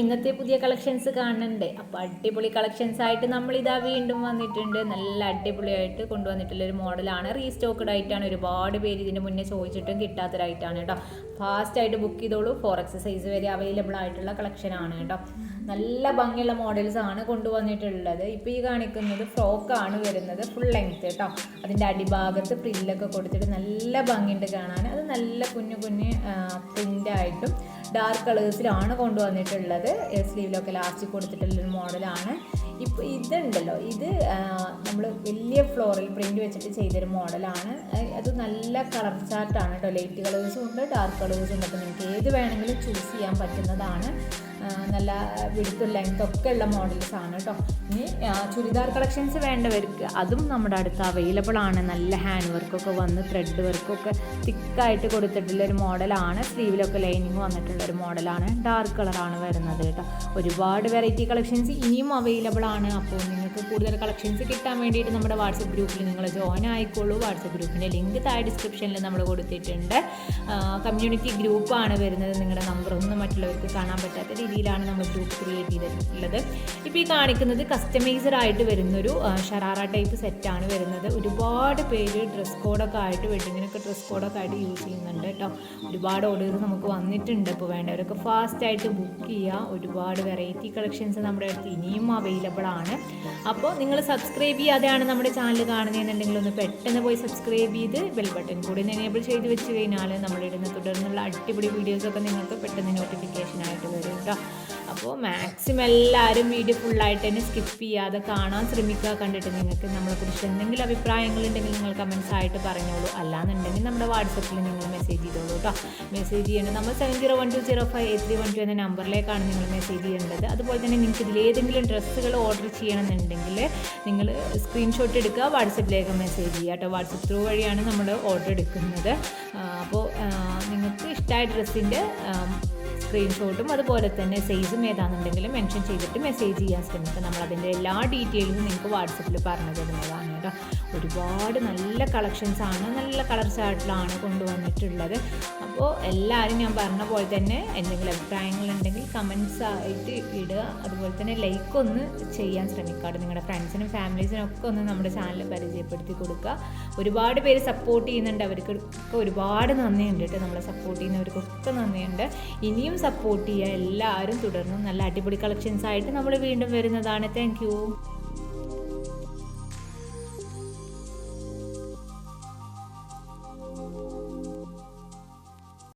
ഇന്നത്തെ പുതിയ കളക്ഷൻസ് കാണുന്നുണ്ട്. അപ്പോൾ അടിപൊളി കളക്ഷൻസ് ആയിട്ട് നമ്മളിതാ വീണ്ടും വന്നിട്ടുണ്ട്. നല്ല അടിപൊളിയായിട്ട് കൊണ്ടുവന്നിട്ടുള്ളൊരു മോഡലാണ്. റീസ്റ്റോക്ക്ഡ് ആയിട്ടാണ്. ഒരുപാട് പേര് ഇതിൻ്റെ മുന്നേ ചോദിച്ചിട്ടും കിട്ടാത്തൊരായിട്ടാണ് കേട്ടോ. ഫാസ്റ്റായിട്ട് ബുക്ക് ചെയ്തോളൂ. 4X സൈസ് വരെ അവൈലബിൾ ആയിട്ടുള്ള കളക്ഷനാണ് കേട്ടോ. നല്ല ഭംഗിയുള്ള മോഡൽസ് ആണ് കൊണ്ടുവന്നിട്ടുള്ളത്. ഇപ്പോൾ ഈ കാണിക്കുന്നത് ഫ്രോക്കാണ് വരുന്നത്, ഫുൾ ലെങ്ത് കേട്ടോ. അതിൻ്റെ അടിഭാഗത്ത് പ്രില്ലൊക്കെ കൊടുത്തിട്ട് നല്ല ഭംഗിയുണ്ട് കാണാൻ. അത് നല്ല കുഞ്ഞു കുഞ്ഞ് പ്രിൻ്റായിട്ടും ഡാർക്ക് കളേഴ്സിലാണ് കൊണ്ടുവന്നിട്ടുള്ളത്. സ്ലീവിലൊക്കെ ലാസ്റ്റിക് കൊടുത്തിട്ടുള്ളൊരു മോഡലാണ്. ഇപ്പോൾ ഇതുണ്ടല്ലോ, ഇത് നമ്മൾ വലിയ ഫ്ലോറൽ പ്രിൻ്റ് വെച്ചിട്ട് ചെയ്തൊരു മോഡലാണ്. അത് നല്ല കളർ ചാർട്ടാണ് കേട്ടോ. ലൈറ്റ് കളേഴ്സും ഉണ്ട്, ഡാർക്ക് കളേഴ്സും ഉണ്ട്. അപ്പോൾ നിങ്ങൾക്ക് ഏത് വേണമെങ്കിലും ചൂസ് ചെയ്യാൻ പറ്റുന്നതാണ്. നല്ല വിടുത്തും ലെങ്ത് ഒക്കെ ഉള്ള മോഡൽസ് ആണ് കേട്ടോ. ഇനി ചുരിദാർ കളക്ഷൻസ് വേണ്ടവർക്ക് അതും നമ്മുടെ അടുത്ത് അവൈലബിൾ ആണ്. നല്ല ഹാൻഡ് വർക്കൊക്കെ വന്ന് ത്രെഡ് വർക്കൊക്കെ തിക്കായിട്ട് കൊടുത്തിട്ടുള്ളൊരു മോഡലാണ്. സ്ലീവിലൊക്കെ ലൈനിങ് വന്നിട്ടുള്ളൊരു മോഡലാണ്. ഡാർക്ക് കളറാണ് വരുന്നത് കേട്ടോ. ഒരുപാട് വെറൈറ്റി കളക്ഷൻസ് ഇനിയും അവൈലബിൾ ആണ്. അപ്പോൾ നിങ്ങൾക്ക് കൂടുതൽ കളക്ഷൻസ് കിട്ടാൻ വേണ്ടിയിട്ട് നമ്മുടെ വാട്സപ്പ് ഗ്രൂപ്പിൽ നിങ്ങൾ ജോയിൻ ആയിക്കോളൂ. വാട്സപ്പ് ഗ്രൂപ്പിൻ്റെ ലിങ്ക് താഴെ ഡിസ്ക്രിപ്ഷനിൽ നമ്മൾ കൊടുത്തിട്ടുണ്ട്. കമ്മ്യൂണിറ്റി ഗ്രൂപ്പാണ് വരുന്നത്. നിങ്ങളുടെ നമ്പറൊന്നും മറ്റുള്ളവർക്ക് കാണാൻ പറ്റാത്ത രീതിയിലാണ് നമ്മൾ ഗ്രൂപ്പ് ക്രിയേറ്റ് ചെയ്തിട്ടുള്ളത്. ഇപ്പോൾ ഈ കാണിക്കുന്നത് കസ്റ്റമൈസഡ് ആയിട്ട് വരുന്നൊരു ഷറാറ ടൈപ്പ് സെറ്റാണ് വരുന്നത്. ഒരുപാട് പേര് ഡ്രസ് കോഡൊക്കെ ആയിട്ട് വെഡിങ്ങിനൊക്കെ ഡ്രസ് കോഡൊക്കെ ആയിട്ട് യൂസ് ചെയ്യുന്നുണ്ട് കേട്ടോ. ഒരുപാട് ഓർഡേഴ്സ് നമുക്ക് വന്നിട്ടുണ്ട്. ഇപ്പോൾ വേണ്ടവരൊക്കെ ഫാസ്റ്റായിട്ട് ബുക്ക് ചെയ്യുക. ഒരുപാട് വെറൈറ്റി കളക്ഷൻസ് നമ്മുടെ അടുത്ത് ഇനിയും അവൈലബിൾ ആണ്. അപ്പോൾ നിങ്ങൾ സബ്സ്ക്രൈബ് ചെയ്യാതെയാണ് നമ്മുടെ ചാനൽ കാണുന്നതെന്നുണ്ടെങ്കിൽ ഒന്ന് പെട്ടെന്ന് പോയി സബ്സ്ക്രൈബ് ചെയ്ത് ബെൽ ബട്ടൺ കൂടി എനേബിൾ ചെയ്ത് വെച്ച് കഴിഞ്ഞാൽ നമ്മളിടുന്ന തുടർന്നുള്ള അടിപൊളി വീഡിയോസൊക്കെ നിങ്ങൾക്ക് പെട്ടെന്ന് നോട്ടിഫിക്കേഷനായിട്ട് വരും കേട്ടോ. അപ്പോൾ മാക്സിമം എല്ലാവരും വീഡിയോ ഫുള്ളായിട്ട് തന്നെ സ്കിപ്പ് ചെയ്യാതെ കാണാൻ ശ്രമിക്കുക. കണ്ടിട്ട് നിങ്ങൾക്ക് നമ്മളെക്കുറിച്ച് എന്തെങ്കിലും അഭിപ്രായങ്ങളുണ്ടെങ്കിൽ നിങ്ങൾ കമൻസ് ആയിട്ട് പറഞ്ഞോളൂ. അല്ലാന്നുണ്ടെങ്കിൽ നമ്മുടെ വാട്സപ്പിൽ നിങ്ങൾ മെസ്സേജ് ചെയ്തോളൂ കേട്ടോ. മെസ്സേജ് ചെയ്യേണ്ടത് നമ്മൾ 7012058312 എന്ന നമ്പറിലേക്കാണ് നിങ്ങൾ മെസ്സേജ് ചെയ്യേണ്ടത്. അതുപോലെ തന്നെ നിങ്ങൾക്ക് ഇതിലേതെങ്കിലും ഡ്രസ്സുകൾ ഓർഡർ ചെയ്യണമെന്നുണ്ടെങ്കിൽ നിങ്ങൾ സ്ക്രീൻഷോട്ട് എടുക്കുക, വാട്സപ്പിലേക്ക് മെസ്സേജ് ചെയ്യുക കേട്ടോ. വാട്സപ്പ് ത്രൂ വഴിയാണ് നമ്മൾ ഓർഡർ എടുക്കുന്നത്. അപ്പോൾ നിങ്ങൾക്ക് ഇഷ്ടമായ ഡ്രസ്സിൻ്റെ സ്ക്രീൻഷോട്ടും അതുപോലെ തന്നെ സൈസും ഏതാണെന്നുണ്ടെങ്കിലും മെൻഷൻ ചെയ്തിട്ട് മെസ്സേജ് ചെയ്യാൻ ശ്രമിക്കുക. നമ്മളതിൻ്റെ എല്ലാ ഡീറ്റെയിൽസും നിങ്ങൾക്ക് വാട്സപ്പിൽ പറഞ്ഞു തരുന്നതാണ് കേട്ടോ. ഒരുപാട് നല്ല കളക്ഷൻസാണ്, നല്ല കളർ ചാർട്ടിലാണ് കൊണ്ടുവന്നിട്ടുള്ളത്. അപ്പോൾ എല്ലാവരും ഞാൻ പറഞ്ഞ പോലെ തന്നെ എന്തെങ്കിലും അഭിപ്രായങ്ങളുണ്ടെങ്കിൽ കമൻസ് ആയിട്ട് ഇടുക. അതുപോലെ തന്നെ ലൈക്ക് ഒന്ന് ചെയ്യാൻ ശ്രമിക്കാറ്. നിങ്ങളുടെ ഫ്രണ്ട്സിനും ഫാമിലീസിനും ഒക്കെ ഒന്ന് നമ്മുടെ ചാനൽ പരിചയപ്പെടുത്തി കൊടുക്കുക. ഒരുപാട് പേര് സപ്പോർട്ട് ചെയ്യുന്നുണ്ട്. അവർക്കൊക്കെ ഒരുപാട് നന്ദിയുണ്ട് കേട്ടോ. നമ്മളെ സപ്പോർട്ട് ചെയ്യുന്നവർക്കൊക്കെ നന്ദിയുണ്ട്. ഇനിയും സപ്പോർട്ട് ചെയ്യുക എല്ലാവരും. തുടർന്നും നല്ല അടിപൊളി കളക്ഷൻസ് ആയിട്ട് നമ്മൾ വീണ്ടും വരുന്നതാണ്. Thank you.